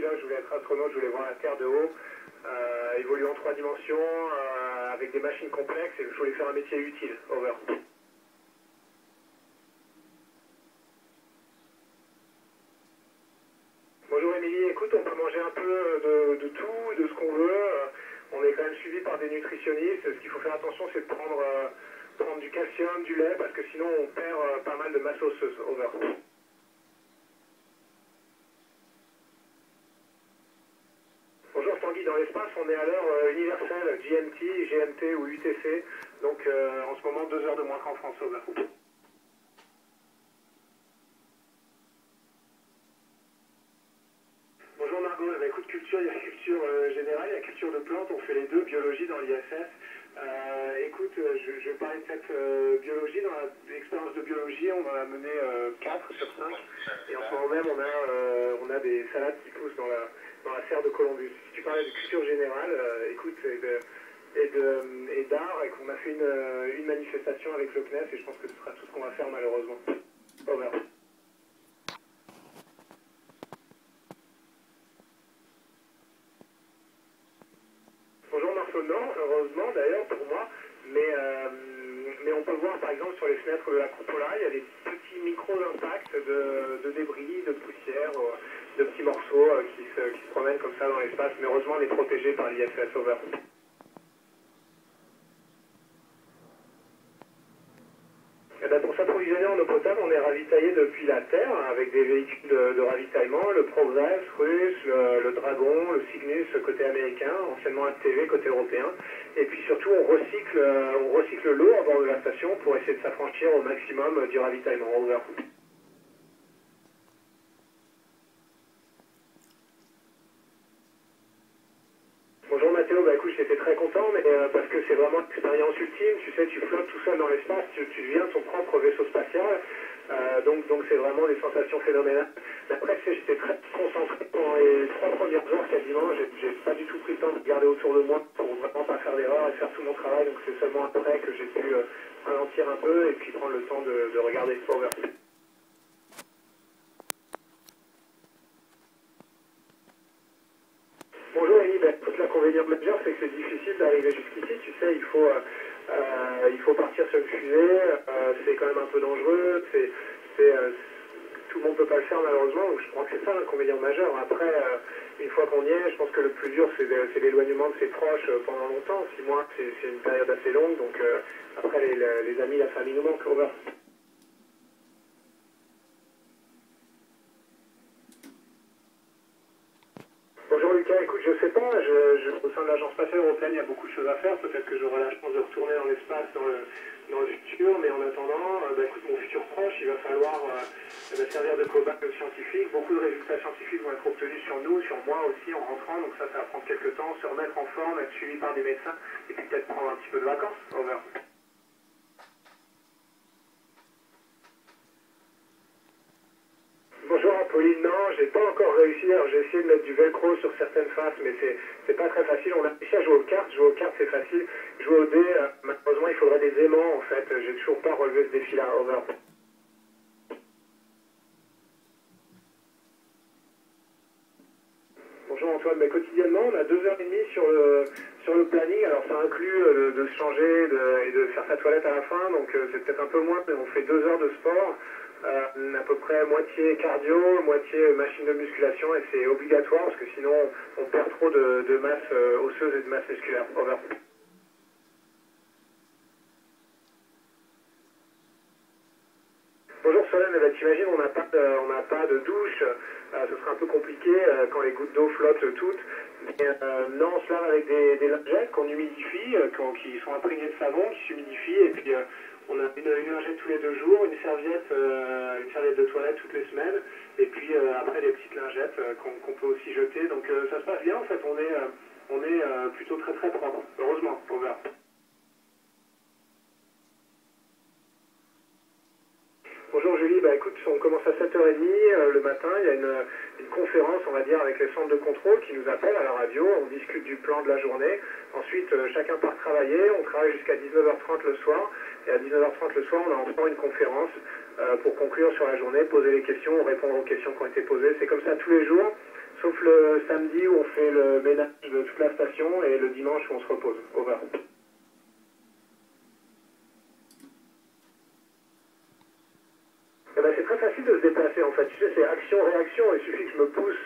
déjà, je voulais être astronaute, je voulais voir la Terre de haut, évoluer en 3 dimensions, avec des machines complexes, et je voulais faire un métier utile. Over. Bonjour Émilie, écoute, on peut manger un peu de tout, de ce qu'on veut. On est quand même suivi par des nutritionnistes. Ce qu'il faut faire attention, c'est de prendre du calcium, du lait, parce que sinon on perd pas mal de masse osseuse. Over. Bonjour Tanguy, dans l'espace, on est à l'heure universelle, GMT, GMT ou UTC. Donc en ce moment, 2 heures de moins qu'en France. Over. Bonjour Margot, eh ben, écoute, culture, il y a culture générale, il y a culture de plantes, on fait les deux, biologie dans l'ISS. Écoute, je vais parler de cette biologie, dans l'expérience de biologie, on en a mené 4 sur 5, et en ce moment même on a des salades qui poussent dans la serre de Columbus. Si tu parlais de culture générale, écoute, et d'art, et qu'on a fait une manifestation avec le CNES, et je pense que ce sera tout ce qu'on va faire malheureusement. Over. Bonjour Marceau, non, heureusement d'ailleurs pour moi, mais on peut voir par exemple sur les fenêtres de la cupola, il y a des petits micro-impacts de débris, de poussière, de petits morceaux qui se promènent comme ça dans l'espace, mais heureusement on est protégé par l'ISS. Over. Eh ben, pour s'approvisionner en eau potable, on est ravitaillé depuis la Terre avec des véhicules de ravitaillement, le Progress russe, le Dragon, le Cygnus côté américain, anciennement ATV côté européen. Et puis surtout, on recycle l'eau à bord de la station pour essayer de s'affranchir au maximum du ravitaillement. Over. Bonjour Mathéo, bah écoute, j'étais très content, mais parce que c'est vraiment l'expérience ultime, tu sais, tu flottes tout seul dans l'espace, tu deviens ton propre vaisseau spatial, donc c'est vraiment des sensations phénoménales. Mais après, tu sais, j'étais très concentré pendant les 3 premières heures quasiment, j'ai pas du tout pris le temps de regarder autour de moi pour vraiment pas faire d'erreur et faire tout mon travail, donc c'est seulement après que j'ai pu ralentir un peu et puis prendre le temps de regarder le Over. Bonjour Élie, ben, tout l'inconvénient majeur c'est que c'est difficile d'arriver jusqu'ici, tu sais, il faut partir sur une fusée, c'est quand même un peu dangereux, tout le monde ne peut pas le faire malheureusement, donc je crois que c'est ça l'inconvénient majeur. Après, une fois qu'on y est, je pense que le plus dur c'est l'éloignement de ses proches pendant longtemps, 6 mois c'est une période assez longue, donc après les amis, la famille nous manquent. Over. Bonjour Lucas, écoute, je sais pas, au sein de l'Agence spatiale européenne, il y a beaucoup de choses à faire. Peut-être que j'aurai la chance de retourner dans l'espace dans le futur, mais en attendant, bah, écoute, mon futur proche, il va falloir servir de cobaye scientifique. Beaucoup de résultats scientifiques vont être obtenus sur nous, sur moi aussi en rentrant, donc ça va prendre quelques temps, se remettre en forme, être suivi par des médecins, et puis peut-être prendre un petit peu de vacances. Over. Bonjour Apolline, non, j'ai pas encore réussi. Alors j'ai essayé de mettre du velcro sur certaines faces, mais c'est pas très facile. On a réussi à jouer aux cartes. Jouer aux cartes c'est facile. Jouer au dé, malheureusement il faudrait des aimants en fait. J'ai toujours pas relevé ce défi-là. Over. Bonjour Antoine, mais quotidiennement on a 2h30 sur le planning. Alors ça inclut de se changer et de faire sa toilette à la fin, donc c'est peut-être un peu moins, mais on fait 2 heures de sport. À peu près moitié cardio, moitié machine de musculation, et c'est obligatoire parce que sinon on perd trop de masse osseuse et de masse musculaire. Over. Bonjour Solène, eh ben, t'imagines on n'a pas de douche, ce sera un peu compliqué quand les gouttes d'eau flottent toutes. Mais, non, on se lave avec des lingettes qu'on humidifie, qui sont imprégnées de savon, qui s'humidifient, et puis on a une lingette tous les 2 jours, une serviette de toilette toutes les semaines, et puis après des petites lingettes qu'on peut aussi jeter. Donc ça se passe bien en fait, on est plutôt très très propre, heureusement. Over. Bonjour Julie, bah écoute, on commence à 7h30 le matin, il y a une conférence, on va dire, avec les centres de contrôle qui nous appellent à la radio, on discute du plan de la journée, ensuite chacun part travailler, on travaille jusqu'à 19h30 le soir, et à 19h30 le soir on a enfin une conférence pour conclure sur la journée, poser les questions, répondre aux questions qui ont été posées, c'est comme ça tous les jours, le samedi où on fait le ménage de toute la station et le dimanche où on se repose. Over. Eh ben, c'est très facile de se déplacer en fait. Tu sais, c'est action-réaction. Il suffit que je me pousse,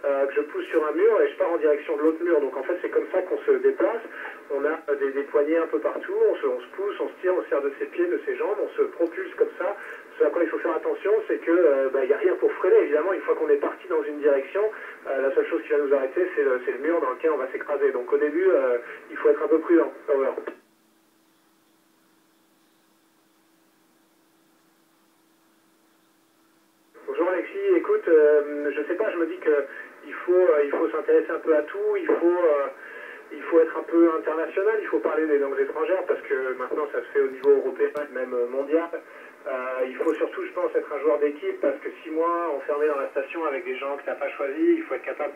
que je pousse sur un mur et je pars en direction de l'autre mur. Donc en fait, c'est comme ça qu'on se déplace. On a des poignées un peu partout. On se pousse, on se tire, on se sert de ses pieds, de ses jambes. On se propulse comme ça. Ce à quoi il faut faire attention, c'est que il n'y a rien pour freiner. Évidemment, une fois qu'on est parti dans une direction, la seule chose qui va nous arrêter, c'est le mur dans lequel on va s'écraser. Donc au début, il faut être un peu prudent. Over. Bonjour Alexis, écoute, je sais pas, je me dis que il faut s'intéresser un peu à tout, il faut être un peu international, il faut parler des langues étrangères parce que maintenant ça se fait au niveau européen et même mondial. Il faut surtout, je pense, être un joueur d'équipe parce que 6 mois enfermé dans la station avec des gens que tu n'as pas choisis, il faut être capable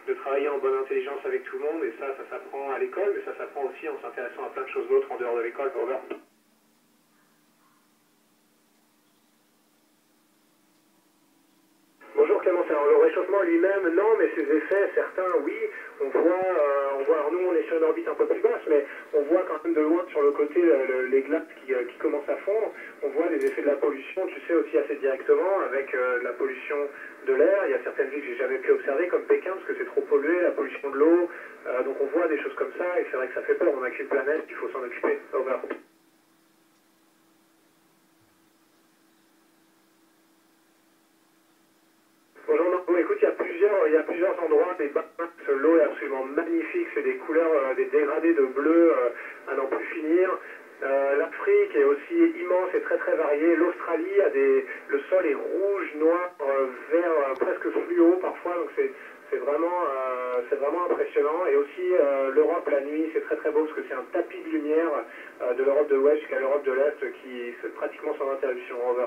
de travailler en bonne intelligence avec tout le monde et ça s'apprend à l'école, mais ça s'apprend aussi en s'intéressant à plein de choses d'autres en dehors de l'école. Over. Bonjour Clémence, alors le réchauffement lui-même, non, mais ses effets, certains, oui, on voit, alors nous on est sur une orbite un peu plus basse, mais on voit quand même de loin sur le côté les glaces qui commencent à fondre, on voit les effets de la pollution, tu sais aussi assez directement, avec la pollution de l'air, il y a certaines villes que j'ai jamais pu observer, comme Pékin, parce que c'est trop pollué, la pollution de l'eau, donc on voit des choses comme ça, et c'est vrai que ça fait peur, on n'a qu'une planète, il faut s'en occuper. Over. Bonjour Marco, écoute, il y a plusieurs endroits, des bains, l'eau est absolument magnifique, c'est des couleurs, des dégradés de bleu à n'en plus finir. L'Afrique est aussi immense et très très variée. L'Australie le sol est rouge, noir, vert, presque fluo parfois, donc c'est vraiment impressionnant. Et aussi l'Europe la nuit, c'est très très beau parce que c'est un tapis de lumière de l'Europe de l'Ouest jusqu'à l'Europe de l'Est qui fait pratiquement sans interruption. Over.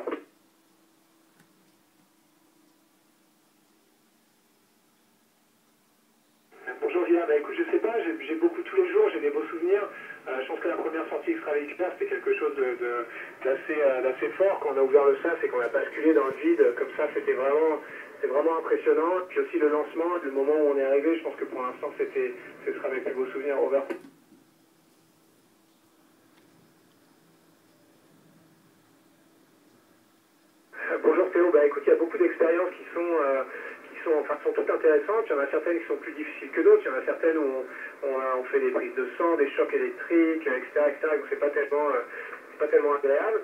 Bonjour Villa, bah écoute, je sais pas, j'ai beaucoup tous les jours, j'ai des beaux souvenirs. Je pense que la première sortie extravéhiculaire, c'était quelque chose d'assez fort quand on a ouvert le sas et qu'on a basculé dans le vide. Comme ça, c'est vraiment impressionnant. Puis aussi le lancement, le moment où on est arrivé, je pense que pour l'instant, ce sera mes plus beaux souvenirs. Over. Bonjour Théo, bah écoute, il y a beaucoup d'expériences qui sont toutes intéressantes. Il y en a certaines qui sont plus difficiles que d'autres. Il y en a certaines où on fait des prises de sang, des chocs électriques, etc., etc. Donc c'est pas tellement agréable.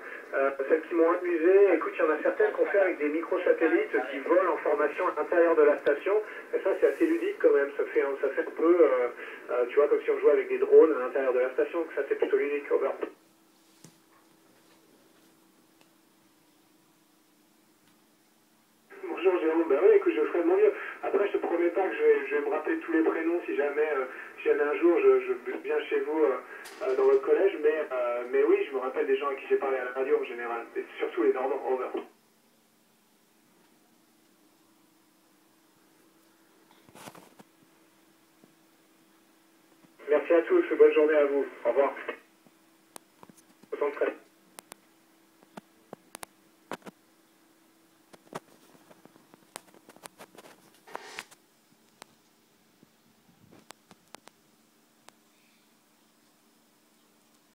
Celles qui m'ont amusé, écoute, il y en a certaines qu'on fait avec des microsatellites qui volent en formation à l'intérieur de la station. Et ça, c'est assez ludique quand même. Ça fait un peu, tu vois, comme si on jouait avec des drones à l'intérieur de la station. Donc ça, c'est plutôt ludique. Over. Bonjour Jérôme, ben oui, écoute, je ferai de mon mieux. Après, je te promets pas que je vais me rappeler tous les prénoms si jamais un jour je viens chez vous dans votre collège, mais oui, je me rappelle des gens à qui j'ai parlé à la radio en général, et surtout les Normands. Over. Merci à tous, bonne journée à vous. Au revoir. 73.